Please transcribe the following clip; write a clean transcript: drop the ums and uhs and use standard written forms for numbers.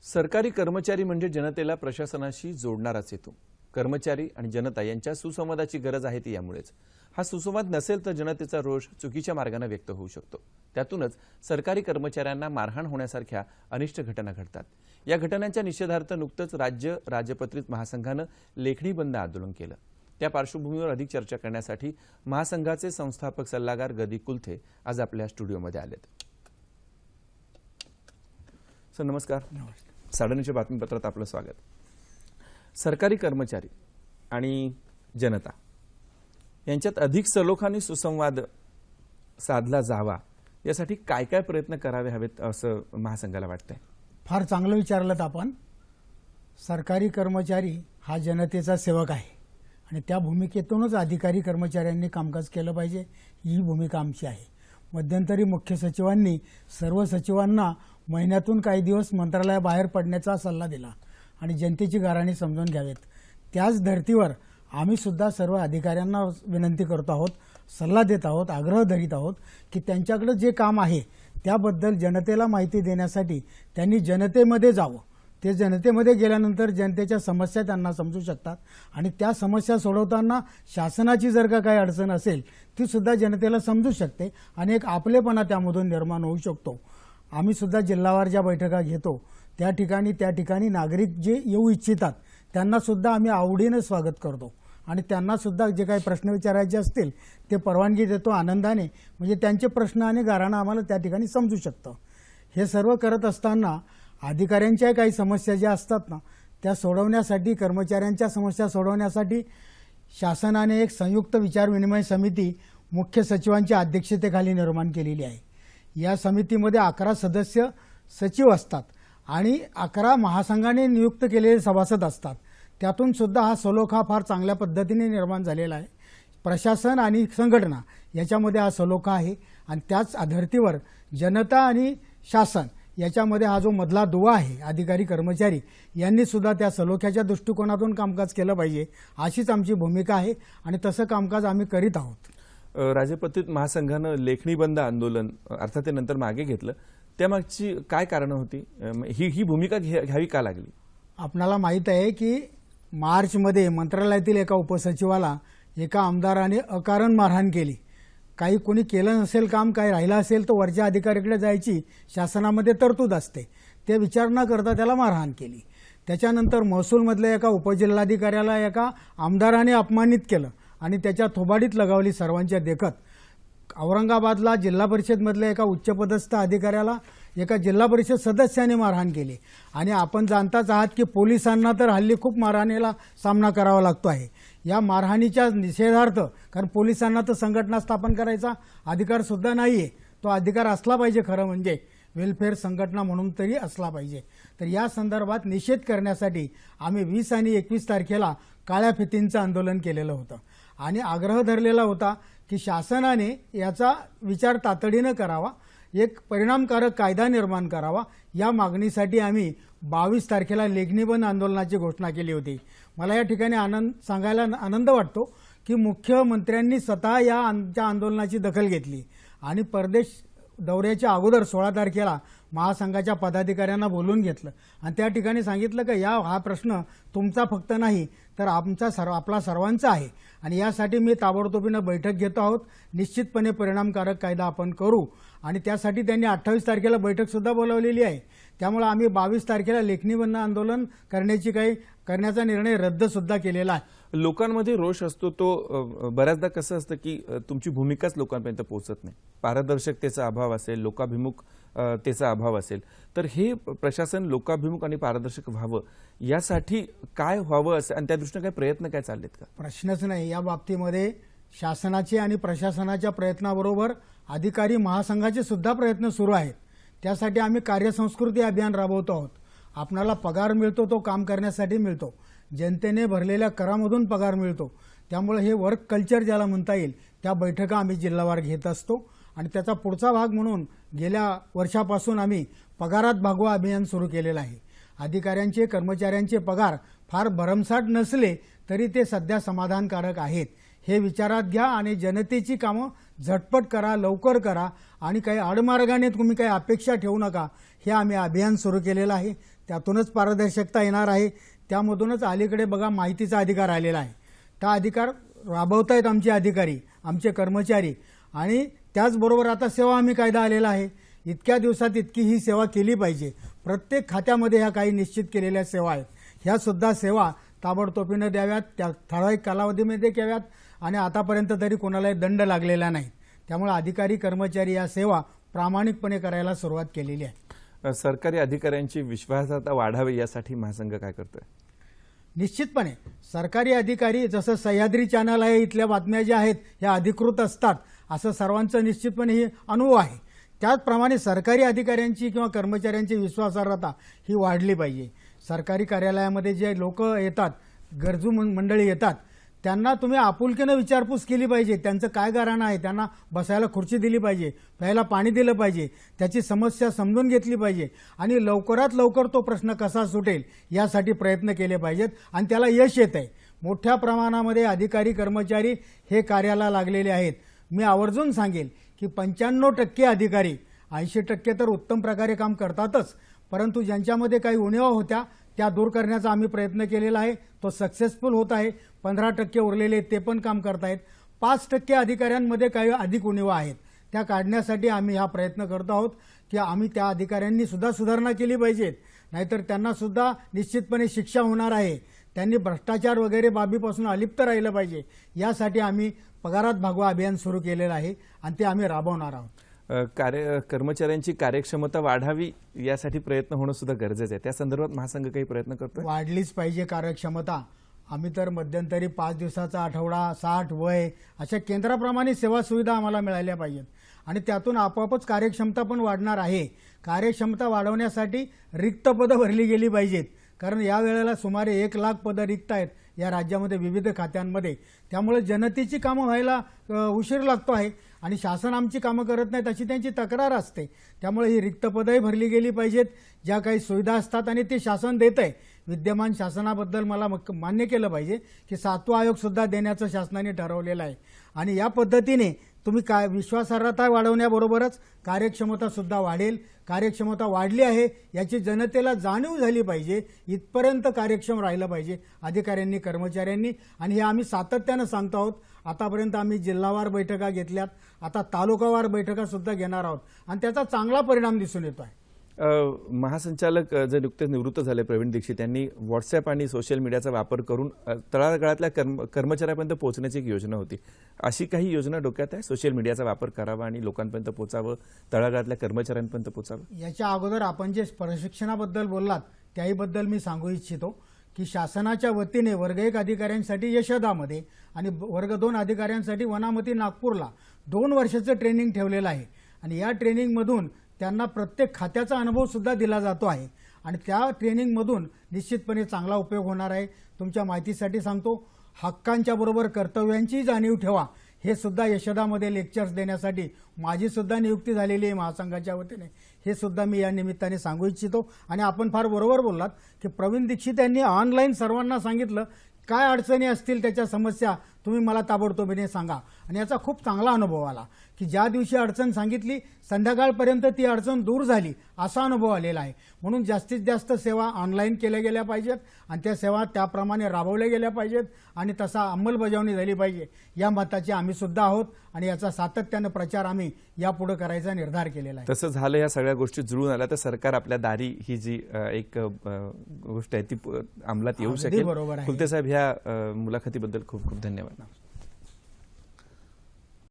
सरकारी कर्मचारी म्हणजे जनतेला प्रशासनाशी जोडणारा सेतू। कर्मचारी आणि जनता यांच्या सुसंवादाची गरज आहे ती यामुळेच। हा सुसंवाद नसेल तर जनतेचा रोष चुकीच्या मार्गाने व्यक्त होऊ शकतो। त्यातूनच सरकारी कर्मचाऱ्यांना मारहाण होण्यासारख्या अनिष्ट घटना घडतात। या घटनांच्या निषेधार्थ नुकतंच राज्य राजपत्रित महासंघाने लेखणी बंद आंदोलन केलं। त्या पार्श्वभूमीवर अधिक चर्चा करण्यासाठी महासंघाचे संस्थापक सल्लागार गदी कुलथे आज आपल्या स्टुडिओमध्ये आलेत। सर नमस्कार। साडणीच्या बातमीपत्रात आपलं स्वागत। सरकारी कर्मचारी आणि जनता यांच्यात अधिक सलोखाने सुसंवाद साधला जावा यासाठी काय काय प्रयत्न करावे हवेत असं महासंघाला वाटतंय? फार चांगलं विचारलं आपण। सरकारी कर्मचारी हा जनतेचा सेवक आहे आणि त्या भूमिकेतूनच अधिकारी कर्मचाऱ्यांनी कामकाज केलं पाहिजे, ही भूमिका आमची आहे। मध्यंतरी मुख्य सचिवांनी सर्व सचिवांना महिन्यातून काही दिवस मंत्रालयाबाहेर पडण्याचा सल्ला दिला आणि जनतेची गाऱ्हाणी समजून घ्यावेत। त्याच धर्तीवर आम्ही सुद्धा सर्व अधिकाऱ्यांना विनंती करतो आहोत, सल्ला देत आहोत, आग्रह धरीत आहोत की त्यांच्याकडे जे काम आहे त्याबद्दल जनतेला माहिती देण्यासाठी त्यांनी जनतेमध्ये जावं। ते जनतेमध्ये गेल्यानंतर जनतेच्या समस्या त्यांना समजू शकतात आणि त्या समस्या सोडवताना शासनाची जर का काही अडचण असेल ती सुद्धा जनतेला समजू शकते आणि एक आपलेपणा त्यामधून निर्माण होऊ शकतो। आम्ही सुद्धा जिल्हावार ज्या बैठका घेतो त्या ठिकाणी नागरिक जे येऊ इच्छितात त्यांना सुद्धा आम्ही आवडीने स्वागत करतो आणि त्यांना सुद्धा जे काही प्रश्न विचारायचे असतील ते परवानगी देतो आनंदाने, म्हणजे त्यांचे प्रश्न आणि गाऱ्हाणं आम्हाला त्या ठिकाणी समजू शकतं। हे सर्व करत असताना अधिकाऱ्यांच्या काही समस्या ज्या असतात ना त्या सोडवण्यासाठी, कर्मचाऱ्यांच्या समस्या सोडवण्यासाठी शासनाने एक संयुक्त विचारविनिमय समिती मुख्य सचिवांच्या अध्यक्षतेखाली निर्माण केलेली आहे। या समितीमध्ये 11 सदस्य सचिव असतात आणि 11 महासंघाने नियुक्त केलेले सभासद असतात। त्यातून सुद्धा हा सलोखा फार चांगल्या पद्धतीने निर्माण झालेला आहे। प्रशासन आणि संघटना याच्यामध्ये हा सलोखा आहे आणि त्याच धर्तीवर जनता आणि शासन याच्यामध्ये हा जो मधला दुवा आहे अधिकारी कर्मचारी यांनी सुद्धा त्या सलोख्याच्या दृष्टिकोनातून कामकाज केलं पाहिजे, अशीच आमची भूमिका आहे आणि तसं कामकाज आम्ही करीत आहोत। राजपत्रित महासंघाने लेखणी बंद आंदोलन अर्थात ते नंतर मागे घेतलं, त्यामागची काय कारण होती? ही भूमिका घ्यावी का लागली? आपल्याला माहित आहे की मार्चमध्ये मंत्रालयातील एका उपसचिवाला एका आमदाराने अकारण मारहाण केली। काही कोणी केलं नसेल काम, काही राहिलं असेल तर वरच्या अधिकाऱ्याकडे जायची शासनामध्ये तरतूद असते, ते विचार न करता त्याला मारहाण केली। त्याच्यानंतर महसूलमधल्या एका उपजिल्हाधिकाऱ्याला एका आमदाराने अपमानित केलं आणि त्याच्या थोबाडीत लगावली सर्वांच्या देखत। औरंगाबादला जिल्हा परिषदमधल्या एका उच्चपदस्थ अधिकाऱ्याला एका जिल्हा परिषद सदस्याने मारहाण केली आणि आपण जाणताच आहात की पोलिसांना तर हल्ली खूप मारहाणीला सामना करावा लागतो आहे। या मारहाणीच्या निषेधार्थ, कारण पोलिसांना तर संघटना स्थापन करायचा अधिकार सुद्धा नाहीये, तो अधिकार असला पाहिजे खरं म्हणजे वेलफेअर संघटना म्हणून तरी असला पाहिजे। तर या संदर्भात निषेध करण्यासाठी आम्ही 20 आणि 21 तारखेला काळ्या फितींचं आंदोलन केलेलं होतं आणि आग्रह धरलेला होता की शासनाने याचा विचार तातडीनं करावा, एक परिणामकारक कायदा निर्माण करावा। या मागणीसाठी आम्ही 22 तारखेला लेखणीबंद आंदोलनाची घोषणा केली होती। मला या ठिकाणी सांगायला आनंद वाटतो की मुख्यमंत्र्यांनी स्वतः या आंदोलनाची दखल घेतली आणि परदेश दौऱ्याच्या अगोदर 16 तारखेला महासंघाच्या पदाधिकाऱ्यांना बोलून घेतलं आणि त्या ठिकाणी सांगितलं की हा प्रश्न तुमचा फक्त नाही तर आपला सर्वांचा आहे आणि यासाठी मी ताबडतोबीनं बैठक घेतो आहोत। निश्चितपणे परिणामकारक कायदा आपण करू आणि त्यासाठी त्यांनी 28 तारखेला बैठक सुद्धा बोलावलेली आहे। त्यामुळे आम्ही 22 तारखेला लेखणीबंद आंदोलन करण्याचा निर्णय रद्द सुद्धा केलेला आहे। लोकांमध्ये रोष असतो, तो बऱ्याचदा कसं असतं की तुमची भूमिकाच लोकांपर्यंत पोहोचत नाही, पारदर्शकतेचा अभाव असेल, लोकाभिमुखतेचा अभाव असेल, तर हे प्रशासन लोकाभिमुख आणि पारदर्शक व्हावं यासाठी काय व्हावं असं आणि त्या दृष्टीने काय प्रयत्न काय चाललेत का? प्रश्नच नाही। या बाबतीमध्ये शासनाचे आणि प्रशासनाच्या प्रयत्नाबरोबर अधिकारी महासंघाचे सुद्धा प्रयत्न सुरू आहेत। त्यासाठी आम्ही कार्यसंस्कृती अभियान राबवतो आहोत। आपणाला पगार मिळतो तो काम करण्यासाठी मिळतो, जनतेने भरलेल्या करामधून पगार मिळतो। त्यामुळे हे वर्क कल्चर ज्याला म्हणता येईल त्या बैठका आम्ही जिल्हावार घेत असतो आणि त्याचा पुढचा भाग म्हणून गेल्या वर्षापासून आम्ही पगारात भागवा अभियान सुरू केलेलं आहे। अधिकाऱ्यांचे, कर्मचाऱ्यांचे पगार फार भरमसाठ नसले तरी ते सध्या समाधानकारक आहेत। हे विचारात घ्या आणि जनतेची कामं झटपट करा, लवकर करा आणि काही आडमार्गाने तुम्ही काही अपेक्षा ठेवू नका. हे आम्ही अभियान सुरू केलेलं आहे. त्यातूनच पारदर्शकता येणार आहे. त्यामधूनच अलीकडे बघा माहितीचा अधिकार आलेला आहे. त्या अधिकार राबवतायत आमचे अधिकारी, आमचे कर्मचारी आणि त्याचबरोबर आता सेवा हमी कायदा आलेला आहे. इतक्या दिवसात इतकी ही सेवा केली पाहिजे. प्रत्येक खात्यामध्ये ह्या काही निश्चित केलेल्या सेवा आहेत. ह्या सुद्धा सेवा ताबडतोबीने द्याव्यात, त्या ठराविक कालावधीमध्ये द्याव्यात आणि आतापर्यंत तरी कोणालाही दंड लागलेला नाही. त्यामुळे अधिकारी कर्मचारी या सेवा प्रामाणिकपणे करायला सुरुवात केलेली आहे. सरकारी अधिकाऱ्यांची विश्वासार्हता वाढावी यासाठी महासंघ काय करतोय? निश्चितपणे सरकारी अधिकारी, जसं सह्याद्री चॅनल आहे, इथल्या बातम्या ज्या आहेत ह्या अधिकृत असतात असं सर्वांचं निश्चितपणे ही अनुभव आहे. त्याचप्रमाणे सरकारी अधिकाऱ्यांची किंवा कर्मचाऱ्यांची विश्वासार्हता ही वाढली पाहिजे. सरकारी कार्यालयामध्ये जे लोक येतात, गरजू मंडळी येतात, त्यांना तुम्ही आपुलकीनं विचारपूस केली पाहिजे. त्यांचं काय गाऱ्हाण आहे, त्यांना बसायला खुर्ची दिली पाहिजे, प्यायला पाणी दिलं पाहिजे, त्याची समस्या समजून घेतली पाहिजे आणि लवकरात लवकर तो प्रश्न कसा सुटेल यासाठी प्रयत्न केले पाहिजेत आणि त्याला यश येत आहे. मोठ्या प्रमाणामध्ये अधिकारी कर्मचारी हे कार्याला लागलेले आहेत. मी आवर्जून सांगेल की 95% अधिकारी, 80% तर उत्तम प्रकारे काम करतातच, परंतु ज्यांच्यामध्ये काही उणिवा होत्या त्या दूर करण्याचा आम्ही प्रयत्न केलेला आहे. तो सक्सेसफुल होत आहे. 15% उरलेले ते पण काम करतायत. 5% अधिकाऱ्यांमध्ये काही अधिक उणिवा आहेत, त्या काढण्यासाठी आम्ही हा प्रयत्न करतो आहोत की आम्ही त्या अधिकाऱ्यांनी सुद्धा सुधारणा केली पाहिजेत, नाहीतर त्यांना सुद्धा निश्चितपणे शिक्षा होणार आहे. त्यांनी भ्रष्टाचार वगैरे बाबीपासून अलिप्त राहिलं पाहिजे. यासाठी आम्ही पगारात भागवा अभियान सुरू केलेलं आहे आणि ते आम्ही राबवणार आहोत. कर्मचाऱ्यांची कार्यक्षमता वाढावी यासाठी प्रयत्न होणं सुद्धा गरजेचं आहे. त्या संदर्भात महासंघ काही प्रयत्न करतो? वाढलीच पाहिजे कार्यक्षमता. आम्ही तर मध्यंतरी 5 दिवसाचा आठवडा, 60 वय अशा केंद्राप्रमाणे सेवा सुविधा आम्हाला मिळाल्या पाहिजेत आणि त्यातून आपोआपच कार्यक्षमता पण वाढणार आहे. कार्यक्षमता वाढवण्यासाठी रिक्त पदं भरली गेली पाहिजेत, कारण या वेळेला सुमारे 1 लाख पदं रिक्त आहेत या राज्यामध्ये विविध खात्यांमध्ये. त्यामुळे जनतेची कामं व्हायला उशीर लागतो आहे आणि शासन आमची कामं करत नाहीत अशी त्यांची तक्रार असते. त्यामुळे ही रिक्त पदंही भरली गेली पाहिजेत. ज्या काही सुविधा असतात आणि ते शासन देत आहे, विद्यमान शासनाबद्दल मला मान्य केलं पाहिजे की 7वा आयोग सुद्धा देण्याचं शासनाने ठरवलेलं आहे आणि या पद्धतीने तुम्ही काय विश्वासार्हता वाढवण्याबरोबरच कार्यक्षमता सुद्धा वाढेल. कार्यक्षमता वाढली आहे याची जनतेला जाणीव झाली पाहिजे. इथपर्यंत कार्यक्षम राहिलं पाहिजे अधिकाऱ्यांनी, कर्मचाऱ्यांनी आणि हे आम्ही सातत्यानं सांगतो आहोत. आतापर्यंत आम्ही जिल्हावार बैठका घेतल्यात, आता तालुकावार बैठका सुद्धा घेणार आहोत आणि त्याचा चांगला परिणाम दिसून येतो आहे. महासंचालक जे नुकतेच निवृत्त झाले प्रवीण दीक्षित यांनी व्हॉट्सअप आणि सोशल मीडियाचा वापर करून तळागाळातल्या कर्मचाऱ्यापर्यंत पोहोचण्याची एक योजना होती. अशी काही योजना डोक्यात आहे? सोशल मीडियाचा वापर करावा आणि लोकांपर्यंत पोहोचावं, तळागाळातल्या कर्मचाऱ्यांपर्यंत पोहोचावं. याच्या अगोदर आपण जे प्रशिक्षणाबद्दल बोललात त्याहीबद्दल मी सांगू इच्छितो की शासनाच्या वतीने वर्ग 1 अधिकाऱ्यांसाठी यशोदामध्ये आणि वर्ग 2 अधिकाऱ्यांसाठी वनामती नागपूरला 2 वर्षाचं ट्रेनिंग ठेवलेलं आहे आणि या ट्रेनिंगमधून त्यांना प्रत्येक खात्याचा अनुभव सुद्धा दिला जातो आहे आणि त्या ट्रेनिंगमधून निश्चितपणे चांगला उपयोग होणार आहे. तुमच्या माहितीसाठी सांगतो, हक्कांच्या बरोबर कर्तव्यांची जाणीव ठेवा हे सुद्धा यशोदामध्ये लेक्चर्स देण्यासाठी माझी सुद्धा नियुक्ती झालेली आहे महासंघाच्या वतीने. हे सुद्धा मी या निमित्ताने सांगू इच्छितो आणि आपण फार बरोबर बोललात की प्रवीण दीक्षित यांनी ऑनलाईन सर्वांना सांगितलं काय अडचणी असतील, त्याच्या समस्या तुम्ही मला ताबडतोबीने सांगा आणि याचा खूप चांगला अनुभव आला की ज्या दिवशी अडचण सांगितली संध्याकाळपर्यंत ती अडचण दूर झाली असा अनुभव आलेला आहे. म्हणून जास्तीत जास्त सेवा ऑनलाईन केल्या गेल्या पाहिजेत आणि त्या सेवा त्याप्रमाणे राबवल्या गेल्या पाहिजेत आणि तसा अंमलबजावणी झाली पाहिजे या मताचे आम्ही सुद्धा आहोत आणि याचा सातत्यानं प्रचार आम्ही यापुढे करायचा निर्धार केलेला आहे. तसं झालं, या सगळ्या गोष्टी जुळून आल्या तर सरकार आपल्या दारी ही जी एक गोष्ट आहे ती अंमलात येऊ शकेल. बरोबर आहे. कुलते साहेब, ह्या मुलाखतीबद्दल खूप खूप धन्यवाद.